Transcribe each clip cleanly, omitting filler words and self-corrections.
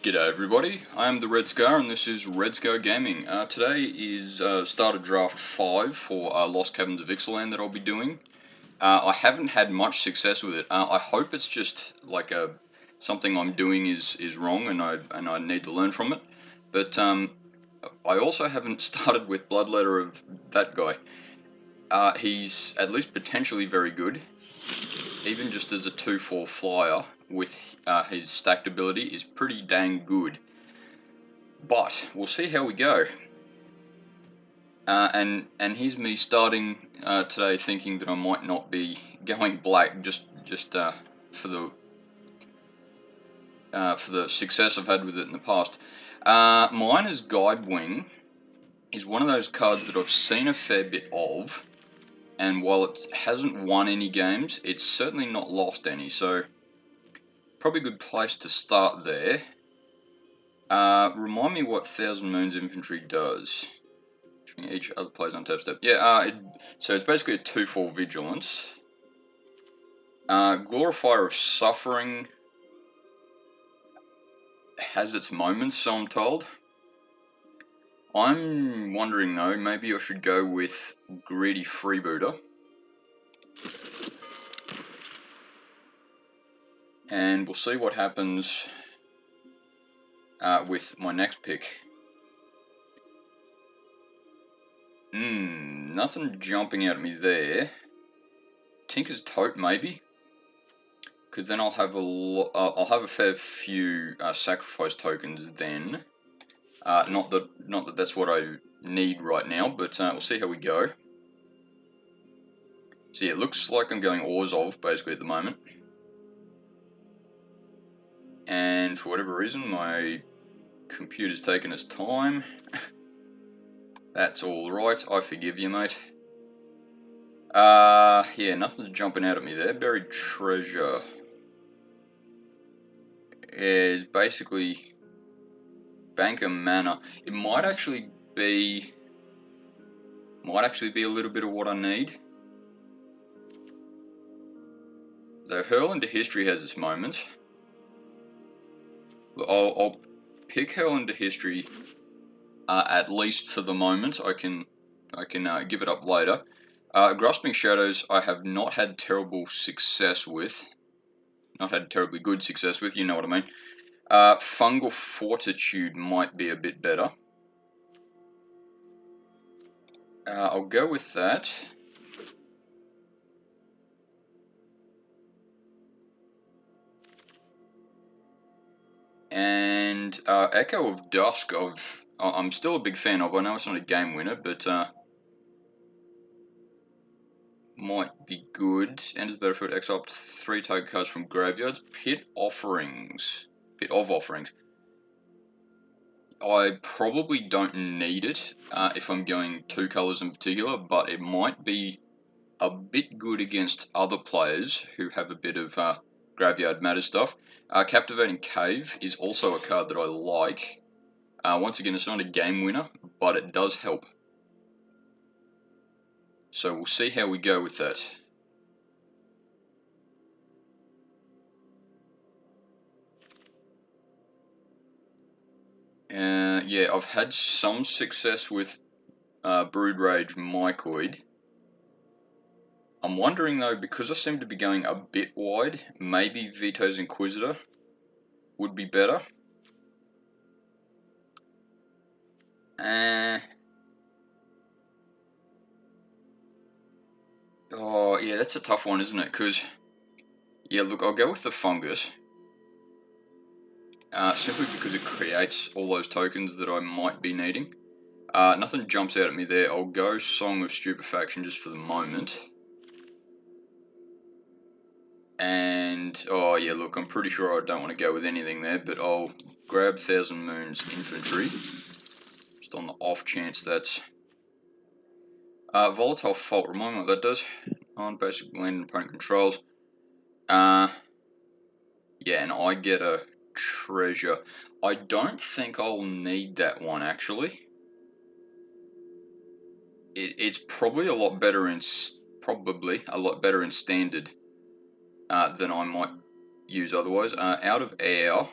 G'day everybody, I am the Red Scar and this is Red Scar Gaming. Today is starter draft 5 for Lost Cabins of Ixalan that I'll be doing. I haven't had much success with it. I hope it's just like something I'm doing is wrong and I need to learn from it. But I also haven't started with Bloodletter of that guy. He's at least potentially very good, even just as a 2/4 flyer with his stacked ability is pretty dang good. But we'll see how we go. And here's me starting today thinking that I might not be going black just for the success I've had with it in the past. Miner's Guidewing is one of those cards that I've seen a fair bit of, and while it hasn't won any games, it's certainly not lost any. So probably a good place to start there. Remind me what Thousand Moons Infantry does. Each other player's on tap step. Yeah, so it's basically a 2/4 vigilance. Glorifier of Suffering has its moments, so I'm told. I'm wondering though, maybe I should go with Greedy Freebooter. And we'll see what happens with my next pick. Nothing jumping out at me there. Tinker's Tote maybe, because then I'll have a fair few sacrifice tokens then. Not that that's what I need right now, but we'll see how we go. So yeah, it looks like I'm going Orzhov basically at the moment. And for whatever reason, my computer's taken its time. That's alright, I forgive you, mate. Yeah, nothing's jumping out at me there. Buried Treasure is basically Banker Mana. It might actually be a little bit of what I need. Though Hurl into History has its moments. I'll pick Hurl into History at least for the moment. I can give it up later. Grasping Shadows I have not had terrible success with. Not had terribly good success with, you know what I mean. Fungal Fortitude might be a bit better. I'll go with that. And Echo of Dusk, I'm still a big fan of. I know it's not a game winner, but might be good. Enters the battlefield, exile up to 3 token cards from graveyards. Pit of Offerings. I probably don't need it if I'm going 2 colors in particular, but it might be a bit good against other players who have a bit of graveyard matter stuff. Captivating Cave is also a card that I like. Once again, it's not a game winner, but it does help. So we'll see how we go with that. Yeah, I've had some success with Brood Rage Mycoid. I'm wondering though, because I seem to be going a bit wide, maybe Vito's Inquisitor would be better. Oh yeah, that's a tough one, isn't it? Because, yeah, look, I'll go with the Fungus. Simply because it creates all those tokens that I might be needing. Nothing jumps out at me there. I'll go Song of Stupefaction just for the moment. And, oh yeah, look, I'm pretty sure I don't want to go with anything there, but I'll grab Thousand Moons Infantry. Just on the off chance that's... Volatile Fault, remind me what that does. On basic land opponent controls. Yeah, and I get a treasure. I don't think I'll need that one, actually. It's probably a lot better in standard than I might use otherwise. Out of Air,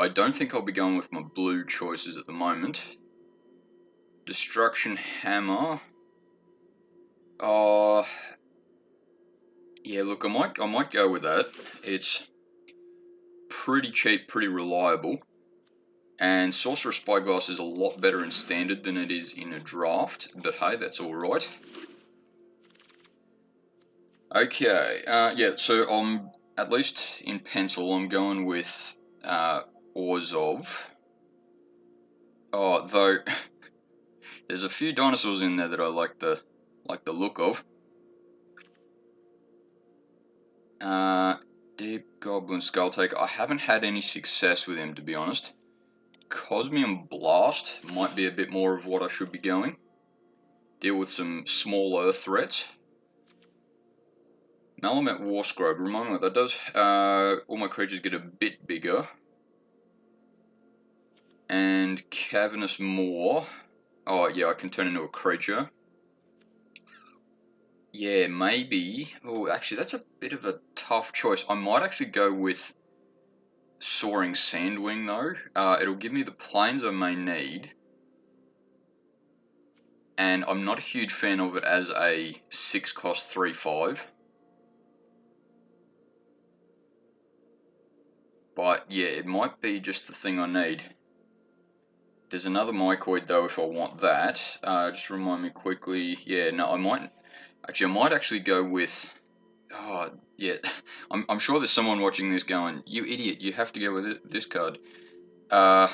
I don't think I'll be going with my blue choices at the moment. Destruction Hammer. Oh, yeah. Look, I might go with that. It's pretty cheap, pretty reliable, and Sorcerer Spyglass is a lot better in Standard than it is in a Draft. But hey, that's all right. Okay. Yeah. So at least in pencil, I'm going with Orzhov. Oh, though there's a few dinosaurs in there that I like the look of. Deep Goblin Skulltaker. I haven't had any success with him, to be honest. Cosmium Blast might be a bit more of what I should be going. Deal with some smaller threats. Malamet Warscrobe. Remind me what that does. All my creatures get a bit bigger. And Cavernous Maw. Oh, yeah, I can turn into a creature. Yeah, maybe. Oh, actually, that's a bit of a tough choice. I might actually go with Soaring Sandwing, though. It'll give me the planes I may need. And I'm not a huge fan of it as a 6-cost 3/5. But yeah, it might be just the thing I need. There's another Mycoid though if I want that. Just remind me quickly. Yeah, no, I might actually go with. Oh yeah, I'm sure there's someone watching this going, "You idiot! You have to go with this card." Yeah,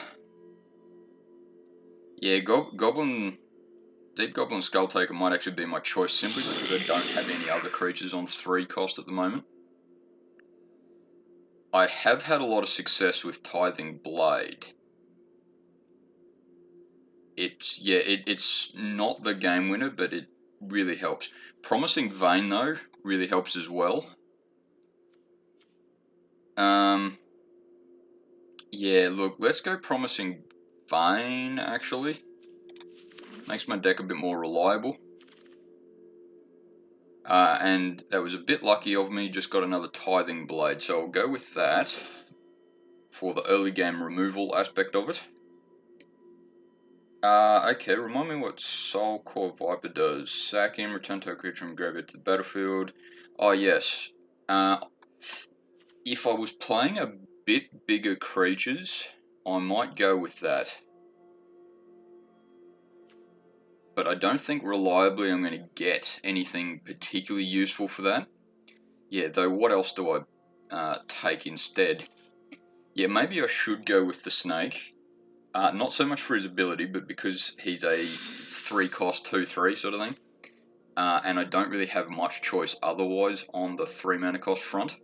Deep Goblin Skulltaker might actually be my choice simply because I don't have any other creatures on 3-cost at the moment. I have had a lot of success with Tithing Blade. It's not the game winner, but it really helps. Promising Vein though really helps as well. Yeah, look, let's go Promising Vein actually. Makes my deck a bit more reliable. And that was a bit lucky of me, just got another Tithing Blade, so I'll go with that for the early game removal aspect of it. Okay, remind me what Soul Core Viper does. Sack in, return to a creature from graveyard to the battlefield. Oh, yes. If I was playing a bit bigger creatures, I might go with that. But I don't think reliably I'm going to get anything particularly useful for that. Yeah, though what else do I take instead? Yeah, maybe I should go with the Snake. Not so much for his ability, but because he's a 3-cost 2/3 sort of thing. And I don't really have much choice otherwise on the 3-mana cost front.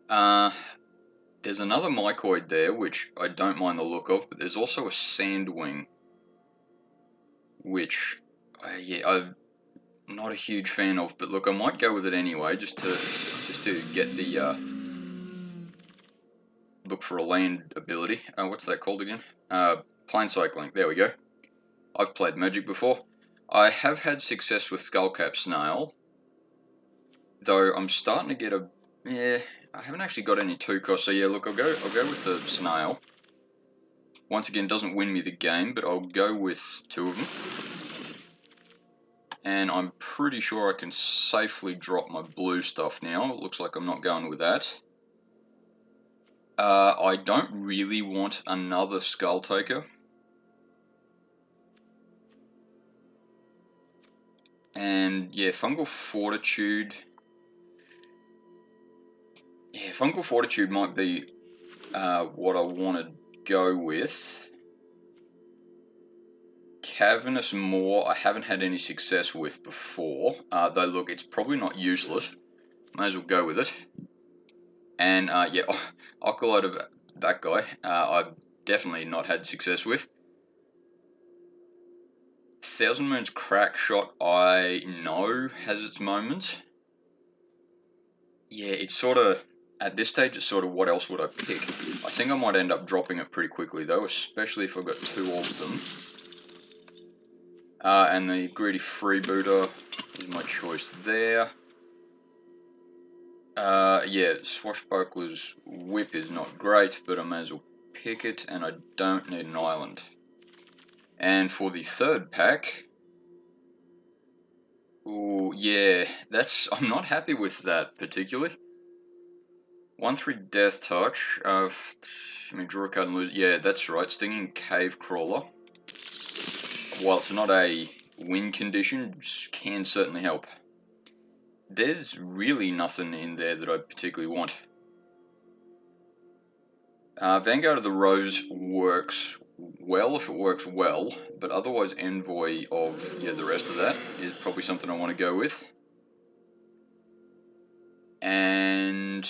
There's another Mycoid there, which I don't mind the look of, but there's also a Sandwing, which, I'm not a huge fan of. But look, I might go with it anyway, just to get the look for a land ability. What's that called again? Plane Cycling. There we go. I've played Magic before. I have had success with Skullcap Snail, though I'm starting to get I haven't actually got any 2-cost, so yeah, look, I'll go with the Snail. Once again, doesn't win me the game, but I'll go with 2 of them. And I'm pretty sure I can safely drop my blue stuff now. It looks like I'm not going with that. I don't really want another Skulltaker. And yeah, Fungal Fortitude. Yeah, Fungal Fortitude might be what I want to go with. Cavernous Maw, I haven't had any success with before. Though, look, it's probably not useless. May as well go with it. And, yeah, Acolyte of that guy, I've definitely not had success with. Thousand Moons Crackshot, I know, has its moments. Yeah, it's sort of, at this stage, it's sort of what else would I pick? I think I might end up dropping it pretty quickly, though, especially if I've got 2 of them. And the Greedy Freebooter is my choice there. Yeah, Swashbuckler's whip is not great, but I may as well pick it, and I don't need an island. And for the third pack, ooh, yeah, I'm not happy with that particularly. 1/3 Death Touch. I mean, draw a card and lose. Yeah, that's right. Stinging Cave Crawler. While it's not a win condition, can certainly help. There's really nothing in there that I particularly want. Vanguard of the Rose works well if it works well, but otherwise Envoy of the rest of that is probably something I want to go with. And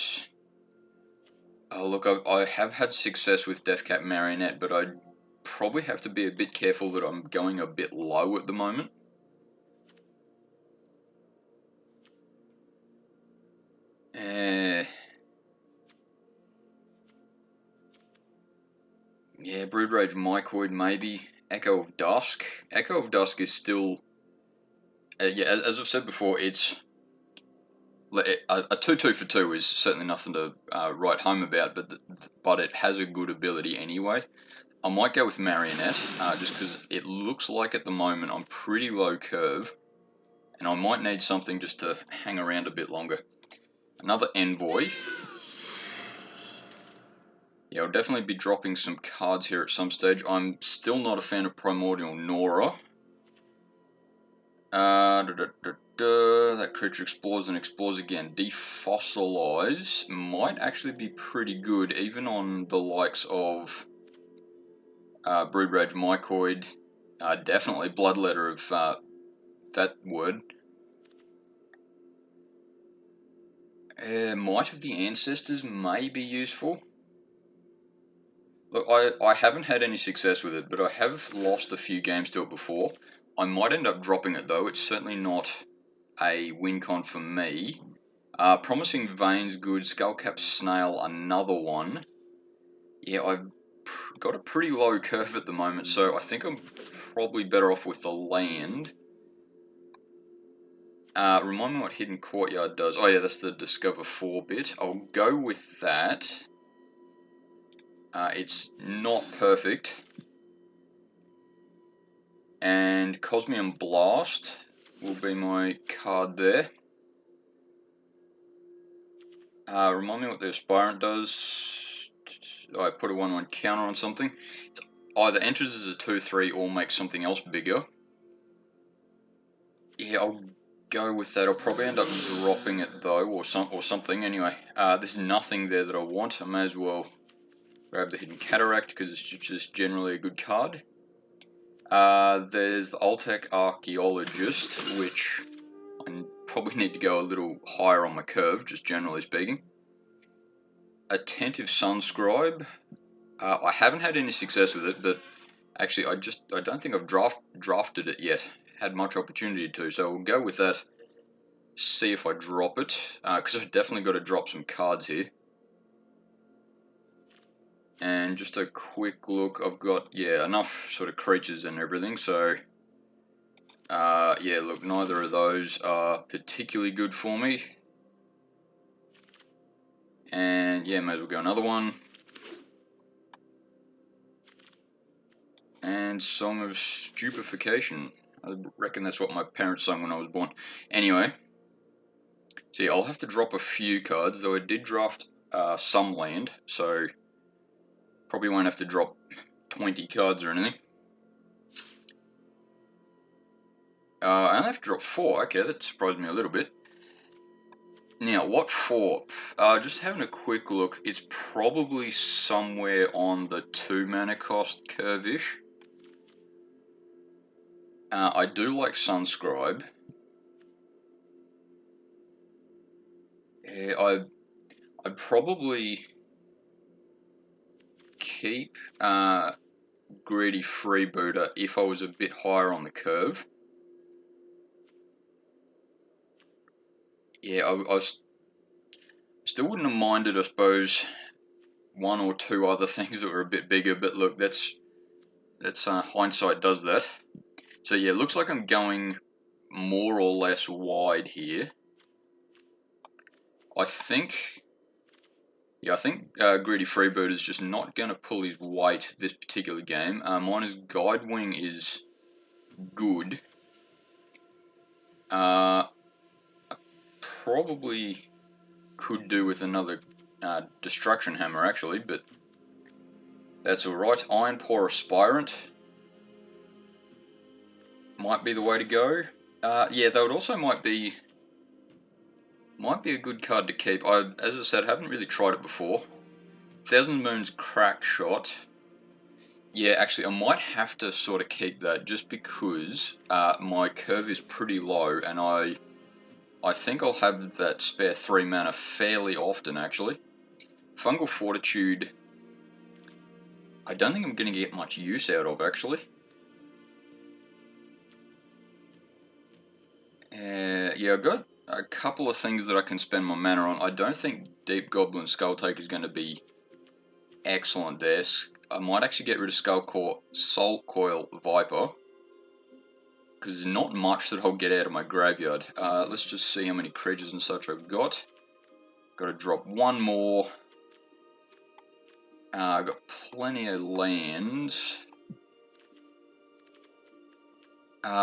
oh look, I have had success with Deathcap Marionette, but I'd probably have to be a bit careful that I'm going a bit low at the moment. Yeah, Brood Rage Mycoid maybe. Echo of Dusk. Echo of Dusk is still, yeah, as I've said before, it's a 2/2 for 2 is certainly nothing to write home about, but it has a good ability anyway. I might go with Marionette, just because it looks like at the moment I'm pretty low curve, and I might need something just to hang around a bit longer. Another Envoy. Yeah, I'll definitely be dropping some cards here at some stage. I'm still not a fan of Primordial Nora. That creature explores and explores again. Defossilize might actually be pretty good, even on the likes of Brood Rage Mycoid. Definitely Bloodletter of that word. Might of the Ancestors may be useful. Look, I haven't had any success with it, but I have lost a few games to it before. I might end up dropping it though. It's certainly not a win con for me. Promising Veins, good. Skullcap Snail, another one. Yeah, I've got a pretty low curve at the moment, so I think I'm probably better off with the land. Remind me what Hidden Courtyard does. Oh yeah, that's the Discover 4 bit. I'll go with that. It's not perfect. And Cosmium Blast will be my card there. Remind me what the Aspirant does. I put a 1/1 counter on something. It either enters as a 2/3 or makes something else bigger. Yeah, I'll go with that. I'll probably end up dropping it though, or something. Anyway, there's nothing there that I want. I may as well grab the Hidden Cataract because it's just generally a good card. There's the Altec Archaeologist, which I probably need to go a little higher on my curve, just generally speaking. Attentive Sunscribe. I haven't had any success with it, but actually I don't think I've drafted it yet. Had much opportunity to, so we'll go with that. See if I drop it, because I've definitely got to drop some cards here. And just a quick look, I've got enough sort of creatures and everything, so yeah, look, neither of those are particularly good for me. And yeah, may as well go another one. And Song of Stupefaction. I reckon that's what my parents sung when I was born. Anyway, see, I'll have to drop a few cards, though I did draft some land, so probably won't have to drop 20 cards or anything. I only have to drop 4, okay, that surprised me a little bit. Now, what for? Just having a quick look, it's probably somewhere on the 2 mana cost curve-ish. I do like Sunscribe. Yeah, I'd probably keep Greedy Freebooter if I was a bit higher on the curve. Yeah, I still wouldn't have minded, I suppose, 1 or 2 other things that were a bit bigger, but look, that's hindsight does that. So yeah, looks like I'm going more or less wide here. I think Greedy Freebird is just not going to pull his weight this particular game. Miner's Guidewing is good. Probably could do with another Destruction Hammer actually, but that's alright. Iron Paw Aspirant might be the way to go. Yeah, though it also might be a good card to keep. As I said, haven't really tried it before. Thousand Moons Crack Shot. Yeah, actually, I might have to sort of keep that just because my curve is pretty low, and I think I'll have that spare 3 mana fairly often, actually. Fungal Fortitude, I don't think I'm going to get much use out of, actually. Yeah, I've got a couple of things that I can spend my mana on. I don't think Deep Goblin Skulltaker is going to be excellent there. I might actually get rid of Salt Coil Viper, because there's not much that I'll get out of my graveyard. Let's just see how many creatures and such I've got. Got to drop one more. I've got plenty of land.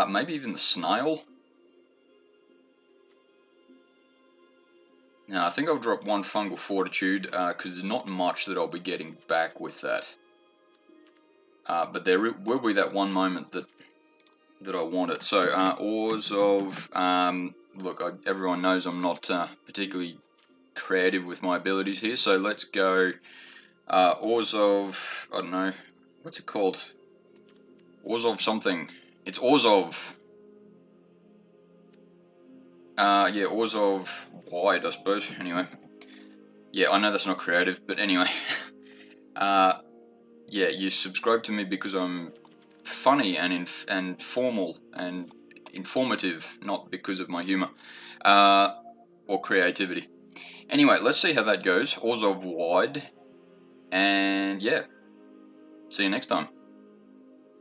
Maybe even the Snail. Now, I think I'll drop one Fungal Fortitude, because there's not much that I'll be getting back with that. But there will be that one moment that I want it. So, Ores of... look, everyone knows I'm not particularly creative with my abilities here, so let's go Ores of... I don't know, what's it called? Ores of something. It's Ores of... yeah, Ores of Wide, I suppose. Anyway. Yeah, I know that's not creative, but anyway. Yeah, you subscribe to me because I'm funny and formal and informative, not because of my humor or creativity. Anyway, let's see how that goes. Ores of Wide, and yeah, see you next time.